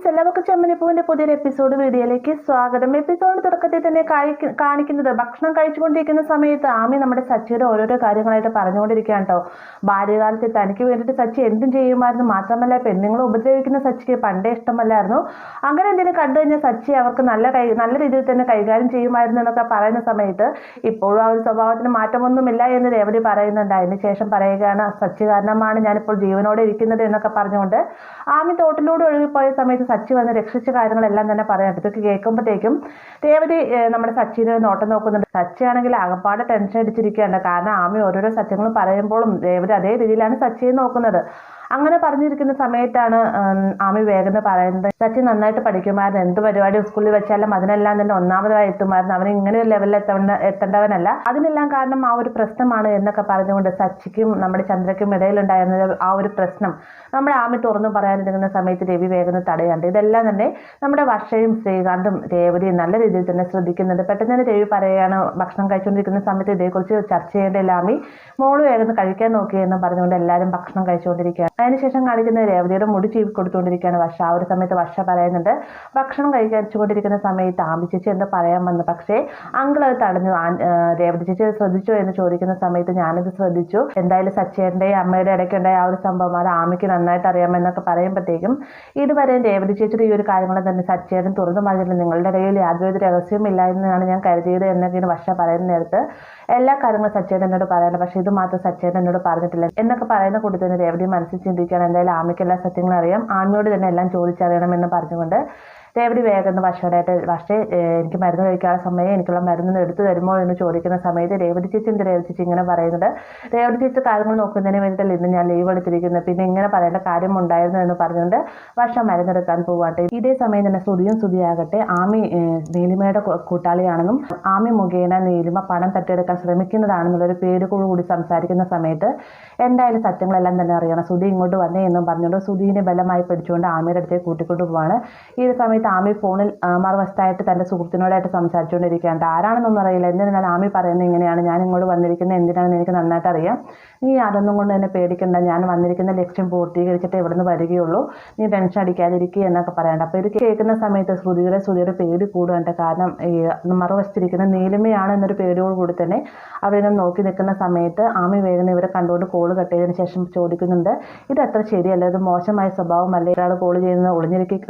Friends, എല്ലാവർക്കും ചെമ്മനിപ്പൂവിന്റെ പുതിയൊരു episode വീഡിയോയിലേക്ക് സ്വാഗതം. എപ്പിസോഡ് തുടക്കത്തിൽ തന്നെ കാണിക്കുന്നത് ഭക്ഷണം കഴിച്ചുകൊണ്ടിരിക്കുന്ന സമയത്ത് ആമി നമ്മുടെ സച്ചിയുടെ ഓരോരോ കാര്യങ്ങളായിട്ട് പറഞ്ഞുകൊണ്ടിരിക്കുകയാണ് കേട്ടോ. ബാല്യകാലത്ത് തനിക്ക് വേണ്ടിയിട്ട് സച്ചി എന്തും ചെയ്യുമായിരുന്നു, മാത്രമല്ല പെണ്ണുങ്ങളെ ഉപദ്രവിക്കുന്ന സച്ചിക്ക് പണ്ടേ ഇഷ്ടമല്ലായിരുന്നു. അങ്ങനെ എന്തെങ്കിലും കണ്ടു കഴിഞ്ഞാൽ സച്ചി അവർക്ക് നല്ല രീതിയിൽ തന്നെ കൈകാര്യം ചെയ്യുമായിരുന്നു എന്നൊക്കെ പറയുന്ന സമയത്ത് ഇപ്പോഴും ആ ഒരു സ്വഭാവത്തിന് മാറ്റമൊന്നുമില്ല എന്ന് രേവതി പറയുന്നുണ്ട്. അതിനുശേഷം പറയുകയാണ്, സച്ചി കാരണമാണ് ഞാനിപ്പോൾ ജീവനോടെ ഇരിക്കുന്നത് എന്നൊക്കെ പറഞ്ഞുകൊണ്ട് ആമി തോട്ടിലൂടെ ഒഴുകിപ്പോയ സമയത്ത് സച്ചി വന്ന് രക്ഷിച്ച കാര്യങ്ങളെല്ലാം തന്നെ പറയാം. ഇതൊക്കെ കേൾക്കുമ്പോഴത്തേക്കും രേവതി നമ്മുടെ സച്ചിനെ നോട്ടം നോക്കുന്നുണ്ട്. സച്ചി ആണെങ്കിൽ ആകപ്പാടെ ടെൻഷൻ അടിച്ചിരിക്കുകയാണ്. കാരണം ആമി ഓരോരോ സത്യങ്ങളും പറയുമ്പോഴും രേവതി അതേ രീതിയിലാണ് സച്ചിയെ നോക്കുന്നത്. അങ്ങനെ പറഞ്ഞിരിക്കുന്ന സമയത്താണ് ആമി വേഗം പറയുന്നത്, സച്ചി നന്നായിട്ട് പഠിക്കുമായിരുന്നു, എന്ത് പരിപാടി സ്കൂളിൽ വെച്ചാലും അതിനെല്ലാം തന്നെ ഒന്നാമതായി എത്തുമായിരുന്നു, അവൻ ഇങ്ങനെ ഒരു ലെവലിൽ എത്തേണ്ടവനല്ല, അതിനെല്ലാം കാരണം ആ ഒരു പ്രശ്നമാണ് എന്നൊക്കെ പറഞ്ഞുകൊണ്ട് സച്ചിക്കും നമ്മുടെ ചന്ദ്രയ്ക്കും ഇടയിലുണ്ടായിരുന്ന ആ ഒരു പ്രശ്നം നമ്മുടെ ആമി തുറന്നു പറയാനിരിക്കുന്ന സമയത്ത് രവി വേഗം തടയാണ്ട്. ഇതെല്ലാം തന്നെ നമ്മുടെ വർഷയും ശ്രീകാന്തും രേവതിയും നല്ല രീതിയിൽ തന്നെ ശ്രദ്ധിക്കുന്നുണ്ട്. പെട്ടെന്ന് തന്നെ രവി പറയുകയാണ്, ഭക്ഷണം കഴിച്ചുകൊണ്ടിരിക്കുന്ന സമയത്ത് ഇതേക്കുറിച്ച് ചർച്ച ചെയ്യേണ്ട ആമി മോള് വേഗം കഴിക്കാൻ നോക്കിയെന്ന് പറഞ്ഞുകൊണ്ട് എല്ലാവരും ഭക്ഷണം കഴിച്ചുകൊണ്ടിരിക്കുകയാണ്. അതിനുശേഷം കാണിക്കുന്ന രേവതിയുടെ മുടി ചീവി കൊടുത്തുകൊണ്ടിരിക്കുകയാണ് വർഷ. ആ ഒരു സമയത്ത് വർഷ പറയുന്നുണ്ട്, ഭക്ഷണം കഴിച്ചുകൊണ്ടിരിക്കുന്ന സമയത്ത് ആമി ചേച്ചി എന്താ പറയാൻ വന്നു, പക്ഷേ അങ്കിൾ അത് തടഞ്ഞു. രേവതി ചേച്ചി ശ്രദ്ധിച്ചോ എന്ന് ചോദിക്കുന്ന സമയത്ത് ഞാനത് ശ്രദ്ധിച്ചു, എന്തായാലും സച്ചേന്റെയും അമ്മയുടെ ഇടയ്ക്കുണ്ടായ ആ ഒരു സംഭവം അത് ആമിക്ക് നന്നായിട്ട് അറിയാമെന്നൊക്കെ പറയുമ്പോഴത്തേക്കും ഇതുവരെ രേവതി ചേച്ചിയുടെ ഈ ഒരു കാര്യങ്ങൾ തന്നെ സച്ചേട്ടൻ തുറന്നു പറഞ്ഞില്ല, നിങ്ങളുടെ ഇടയിൽ യാതൊരു രഹസ്യമില്ല എന്നാണ് ഞാൻ കരുതിയത് എന്നൊക്കെയാണ് വർഷ പറയുന്ന നേരത്ത് എല്ലാ കാര്യങ്ങളും സച്ചേട്ടൻ എന്നോട് പറയാനുണ്ട്, പക്ഷെ ഇത് മാത്രം സച്ചേട്ടൻ എന്നോട് പറഞ്ഞിട്ടില്ല എന്നൊക്കെ പറയുന്ന കൂട്ടത്തിൽ തന്നെ രേവതി മനസ്സിൽ ചിന്തിക്കുകയാണ്, എന്തായാലും ആമിക്ക് എല്ലാ സത്യങ്ങളും അറിയാം, ആമിയോട് തന്നെ എല്ലാം ചോദിച്ചറിയണമെന്ന് പറഞ്ഞുകൊണ്ട് രേവതി വേഗം വർഷയോടായിട്ട്, പക്ഷേ എനിക്ക് മരുന്ന് കഴിക്കാനുള്ള സമയം, എനിക്കുള്ള മരുന്ന് എടുത്തു തരുമോ എന്ന് ചോദിക്കുന്ന സമയത്ത് രേവതി ചേച്ചി രേവതി ചേച്ചി ഇങ്ങനെ പറയുന്നത്, രേവതി ചേച്ചി കാര്യങ്ങൾ നോക്കുന്നതിന് വേണ്ടിയിട്ടല്ല ഇന്ന് ഞാൻ ലീവ് എടുത്തിരിക്കുന്നത്, പിന്നെ ഇങ്ങനെ പറയേണ്ട കാര്യം ഉണ്ടായിരുന്നു എന്ന് പറഞ്ഞുകൊണ്ട് വർഷ മരുന്നെടുക്കാൻ പോവാട്ടെ. ഇതേ സമയം തന്നെ സുധിയാകട്ടെ ആമി നീലിമയുടെ കൂട്ടാളിയാണെന്നും ആമി മുഖേന നീലിമ പണം തട്ടിയെടുക്കാൻ ശ്രമിക്കുന്നതാണെന്നുള്ളൊരു പേരുകൂടി സംസാരിക്കുന്ന സമയത്ത് എന്തായാലും സത്യങ്ങളെല്ലാം തന്നെ അറിയണം, സുധി ഇങ്ങോട്ട് വന്നേ എന്നും പറഞ്ഞുകൊണ്ട് സുധീനെ ബലമായി പിടിച്ചുകൊണ്ട് ആമിയുടെ അടുത്തേക്ക് കൂട്ടിക്കൊണ്ടു പോവാണ്. ഈ ഒരു സമയത്ത് ആമി ഫോണിൽ മറുവശത്തായിട്ട് തന്റെ സുഹൃത്തിനോടായിട്ട് സംസാരിച്ചുകൊണ്ടിരിക്കുകയാണ്. ആരാണെന്നൊന്നും അറിയില്ല, എന്നിരുന്നാൽ ആമി പറയുന്നത് ഇങ്ങനെയാണ്, ഞാൻ ഇങ്ങോട്ട് വന്നിരിക്കുന്നത് എന്തിനാണെന്ന് എനിക്ക് നന്നായിട്ട് അറിയാം, നീ അതൊന്നും കൊണ്ട് തന്നെ പേടിക്കണ്ട, ഞാൻ വന്നിരിക്കുന്ന ലക്ഷ്യം പൂർത്തീകരിച്ചിട്ട് ഇവിടെ നിന്ന് വരികയുള്ളൂ, നീ ടെൻഷൻ അടിക്കാതിരിക്കുക എന്നൊക്കെ പറയാണ്ട്. അപ്പോൾ ഇത് കേൾക്കുന്ന സമയത്ത് ശ്രുതിയുടെ പേടി കൂടുകയുണ്ട്. കാരണം മറുവശത്തിരിക്കുന്ന നീലിമയാണ് എന്നൊരു പേടിയോട് കൂടി തന്നെ അവരിങ്ങനെ നോക്കി നിൽക്കുന്ന സമയത്ത് ആമി വേഗം ഇവരെ കണ്ടുകൊണ്ട് കോൾ കട്ട് ചെയ്തതിന് ശേഷം ചോദിക്കുന്നുണ്ട്, ഇത് അത്ര ശരിയല്ല, ഇത് മോശമായ സ്വഭാവമല്ല, ഒരാൾ കോൾ ചെയ്യുന്നത്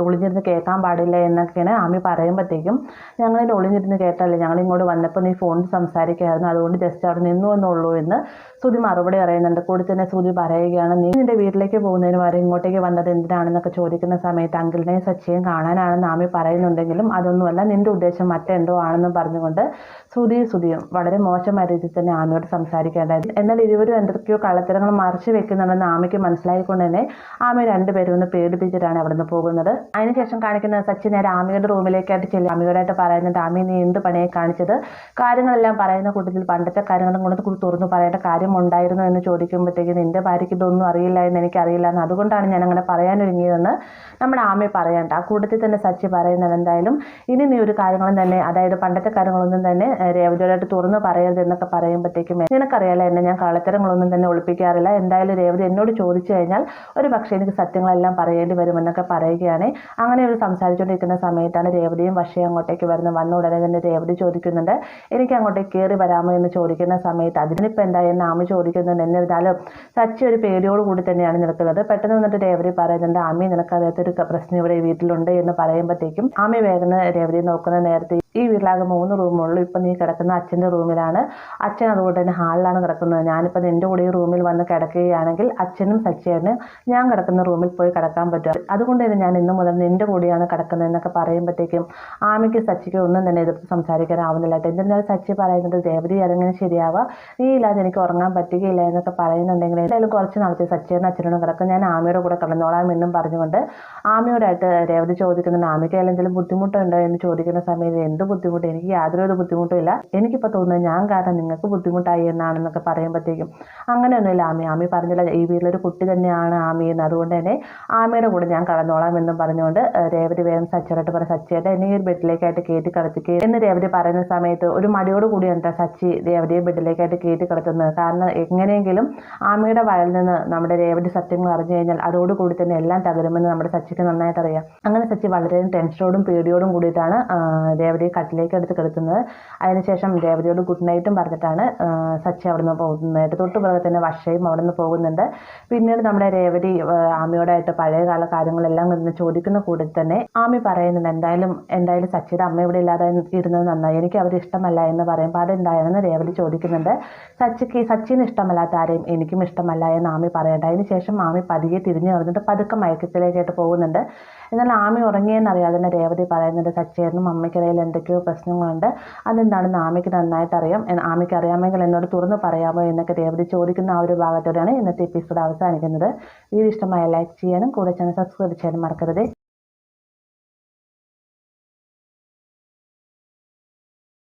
ഒളിഞ്ഞിരുന്ന് കേൾക്കാൻ പാടില്ല എന്നൊക്കെയാണ് ആമി പറയുമ്പോഴത്തേക്കും, ഞങ്ങളിത് ഒളിഞ്ഞിരുന്ന് കേട്ടല്ലേ, ഞങ്ങൾ ഇങ്ങോട്ട് വന്നപ്പോൾ നീ ഫോണിൽ സംസാരിക്കുകയായിരുന്നു, അതുകൊണ്ട് ജസ്റ്റ് അവിടെ നിന്നു എന്നുള്ളൂ എന്ന് ശ്രുതി മറുപടി പറയുന്നുണ്ട്. കൂടി തന്നെ ശ്രുതി പറയുകയാണ്, നീ നിന്റെ വീട്ടിലേക്ക് പോകുന്നതിന് വരെ ഇങ്ങോട്ടേക്ക് വന്നത് എന്തിനാണെന്നൊക്കെ ചോദിക്കുന്ന സമയത്ത് അങ്കിളിനെയും സച്ചിയെയും കാണാനാണെന്ന് ആമി പറയുന്നുണ്ടെങ്കിലും അതൊന്നുമല്ല, നിന്റെ ഉദ്ദേശം മറ്റെന്തോ ആണെന്നും പറഞ്ഞുകൊണ്ട് ശ്രുതിയും വളരെ മോശമായ രീതിയിൽ തന്നെ ആമിയോട് സംസാരിക്കേണ്ടായിരുന്നു. എന്നാൽ ഇരുവരും എന്തൊക്കെയോ കള്ളത്തരങ്ങൾ മറച്ചു വെക്കുന്നുണ്ടെന്ന് ആമിക്ക് മനസ്സിലായിക്കൊണ്ട് തന്നെ ആമി രണ്ടുപേരും ഒന്ന് പേടിപ്പിച്ചിട്ടാണ് അവിടെ നിന്ന് പോകുന്നത്. അതിനുശേഷം കാണിക്കുന്ന സച്ചി നേരെ ആമിയുടെ റൂമിലേക്കായിട്ട് ചെല്ലും. ആമിയോടായിട്ട് പറയുന്നുണ്ട്, ആമി നീ എന്ത് പണിയെ കാണിച്ചത്, കാര്യങ്ങളെല്ലാം പറയുന്ന കൂട്ടത്തിൽ പണ്ടത്തെ കാര്യങ്ങളും കൊണ്ട് തുറന്നു പറയേണ്ട കാര്യം ഉണ്ടായിരുന്നു എന്ന് ചോദിക്കുമ്പോഴത്തേക്ക് നിന്റെ ഭാര്യയ്ക്ക് ഇതൊന്നും അറിയില്ല എന്ന് എനിക്കറിയില്ല, എന്ന് അതുകൊണ്ടാണ് ഞാൻ അങ്ങനെ പറയാനൊരുങ്ങിയതെന്ന് നമ്മുടെ ആമി പറയാണ്ട്. ആ കൂട്ടത്തിൽ തന്നെ സച്ചി പറയുന്നത്, എന്തായാലും ഇനി നീ ഒരു കാര്യങ്ങളും തന്നെ, അതായത് പണ്ടത്തെ കാര്യങ്ങളൊന്നും തന്നെ രേവതിയോടായിട്ട് തുറന്നു പറയരുത് എന്നൊക്കെ പറയുമ്പോഴത്തേക്കും നിനക്കറിയാലോ എന്നെ ഞാൻ കള്ളത്തരങ്ങളൊന്നും തന്നെ ഒളിപ്പിക്കാറില്ല, എന്തായാലും രേവതി എന്നോട് ചോദിച്ചു കഴിഞ്ഞാൽ ഒരു പക്ഷേ എനിക്ക് സത്യങ്ങളെല്ലാം പറയേണ്ടി വരുമെന്നൊക്കെ പറയുകയാണ്. അങ്ങനെ ഒരു സംസാരിച്ചുകൊണ്ടിരിക്കുന്ന സമയത്താണ് രേവതിയും വർഷയും അങ്ങോട്ടേക്ക് വരുന്നത്. വന്ന ഉടനെ തന്നെ രേവതി ചോദിക്കുന്നുണ്ട്, എനിക്ക് അങ്ങോട്ടേക്ക് കയറി വരാമോ എന്ന് ചോദിക്കുന്ന സമയത്ത് അതിനിപ്പോൾ എന്താ എന്ന് ആമി ചോദിക്കുന്നുണ്ട്. എന്നിരുന്നാലും സച്ചി ഒരു പേടിയോട് കൂടി തന്നെയാണ് നിൽക്കുന്നത്. പെട്ടെന്ന് വന്നിട്ട് രേവതി പറയുന്നുണ്ട്, ആമി നിനക്കറിയാത്തൊരു പ്രശ്നം ഇവിടെ വീട്ടിലുണ്ട് എന്ന് പറയുമ്പോഴത്തേക്കും ആമി വേഗം രേവതി നോക്കുന്ന നേരത്തെ ഈ വീട്ടിലാകെ 3 റൂമുള്ളൂ, ഇപ്പം നീ കിടക്കുന്ന അച്ഛൻ്റെ റൂമിലാണ്, അച്ഛൻ അതുകൊണ്ട് തന്നെ ഹാളിലാണ് കിടക്കുന്നത്, ഞാനിപ്പോൾ നിൻ്റെ കൂടെ ഈ റൂമിൽ വന്ന് കിടക്കുകയാണെങ്കിൽ അച്ഛനും സച്ചിനും ഞാൻ കിടക്കുന്ന റൂമിൽ പോയി കിടക്കാൻ പറ്റും, അതുകൊണ്ട് തന്നെ ഞാൻ ഇന്നു മുതൽ നിൻ്റെ കൂടെയാണ് കിടക്കുന്നത് എന്നൊക്കെ പറയുമ്പോഴത്തേക്കും ആമിക്ക് സച്ചിക്ക് ഒന്നും തന്നെ എതിർത്ത് സംസാരിക്കാനാവുന്നില്ല. എന്നിരുന്നാലും സച്ചി പറയുന്നത്, രേവതി അതെങ്ങനെ ശരിയാവുക, നീ ഇല്ലാതെ എനിക്ക് ഉറങ്ങാൻ പറ്റുകയില്ല എന്നൊക്കെ പറയുന്നുണ്ടെങ്കിൽ എന്തായാലും കുറച്ച് നാളത്തെ സച്ചിനും അച്ഛനോടും കിടക്കും, ഞാൻ ആമിയുടെ കൂടെ കിടന്നോളാം എന്നും പറഞ്ഞുകൊണ്ട് ആമിയോടായിട്ട് രേവതി ചോദിക്കുന്നുണ്ട്, ആമിക്ക് എന്തെങ്കിലും ബുദ്ധിമുട്ടുണ്ടോ എന്ന് ചോദിക്കുന്ന സമയത്ത് എന്ത് ബുദ്ധിമുട്ട്, എനിക്ക് യാതൊരു ബുദ്ധിമുട്ടും ഇല്ല, എനിക്കിപ്പോൾ തോന്നുന്നത് ഞാൻ കാരണം നിങ്ങൾക്ക് ബുദ്ധിമുട്ടായി എന്നാണെന്നൊക്കെ പറയുമ്പോഴത്തേക്കും അങ്ങനെയൊന്നുമില്ല ആമി പറഞ്ഞില്ല, ഈ വീട്ടിലൊരു കുട്ടി തന്നെയാണ് ആമി എന്ന്, അതുകൊണ്ട് തന്നെ ആമിയുടെ കൂടെ ഞാൻ കടന്നോളാം എന്നും പറഞ്ഞുകൊണ്ട് രേവതി വേഗം സച്ചിയോട്ട് പറഞ്ഞ സച്ചിയായിട്ട് എന്നെ ഈ ഒരു ബെഡിലേക്കായിട്ട് കയറ്റി കിടത്തിക്കുക എന്ന് രേവതി പറയുന്ന സമയത്ത് ഒരു മടിയോട് കൂടിയാണ് സച്ചി രേവതിയെ ബെഡിലേക്കായിട്ട് കയറ്റി കിടത്തുന്നത്. കാരണം എങ്ങനെയെങ്കിലും ആമിയുടെ വയലിൽ നിന്ന് നമ്മുടെ രേവതി സത്യങ്ങൾ അറിഞ്ഞു കഴിഞ്ഞാൽ അതോടുകൂടി തന്നെ എല്ലാം തകരുമെന്ന് നമ്മുടെ സച്ചിക്ക് നന്നായിട്ട് അറിയാം. അങ്ങനെ സച്ചി വളരെ ടെൻഷനോടും പേടിയോടും കൂടിയിട്ടാണ് രേവതിയെ കട്ടിലേക്ക് എടുത്ത് കിടത്തുന്നത്. അതിനുശേഷം രേവതിയോട് ഗുഡ് നൈറ്റും പറഞ്ഞിട്ടാണ് സച്ചി അവിടെ നിന്ന് പോകുന്നത്. തൊട്ടുപിറകെ തന്നെ വർഷയും അവിടെ നിന്ന് പോകുന്നുണ്ട്. പിന്നീട് നമ്മുടെ രേവതി ആമിയോടായിട്ട് പഴയകാല കാര്യങ്ങളെല്ലാം നിന്ന് ചോദിക്കുന്ന കൂടെ തന്നെ ആമി പറയുന്നുണ്ട്, എന്തായാലും സച്ചിയുടെ അമ്മ ഇവിടെ ഇല്ലാതെ ഇരുന്നത് നന്നായി, എനിക്ക് അവർ ഇഷ്ടമല്ല എന്ന് പറയുമ്പോൾ അതെന്താണെന്ന് രേവതി ചോദിക്കുന്നുണ്ട്. സച്ചിന് ഇഷ്ടമല്ലാത്ത ആരെയും എനിക്കും ഇഷ്ടമല്ല എന്ന് ആമി പറയട്ടെ. അതിനുശേഷം ആമി പതിയെ തിരിഞ്ഞു കളഞ്ഞിട്ട് പതുക്കെ മയക്കത്തിലേക്കായിട്ട് പോകുന്നുണ്ട്. എന്നാൽ ആമി ഉറങ്ങിയെന്നറിയാതെ തന്നെ രേവതി പറയുന്നുണ്ട് സച്ചേട്ടനും അമ്മയ്ക്കിടയിൽ എന്തൊക്കെയോ പ്രശ്നങ്ങളുണ്ട്, അതെന്താണെന്ന് ആമിക്ക് നന്നായിട്ട് അറിയാം, ആമിക്ക് അറിയാമെങ്കിൽ എന്നോട് തുറന്ന് പറയാമോ എന്നൊക്കെ രേവതി ചോദിക്കുന്ന ആ ഒരു ഭാഗത്തോടെയാണ് ഇന്നത്തെ എപ്പിസോഡ് അവസാനിക്കുന്നത്. വീഡിയോ ഇഷ്ടമായ ലൈക്ക് ചെയ്യാനും കൂടെ ചാനൽ സബ്സ്ക്രൈബ് ചെയ്യാനും മറക്കരുത്.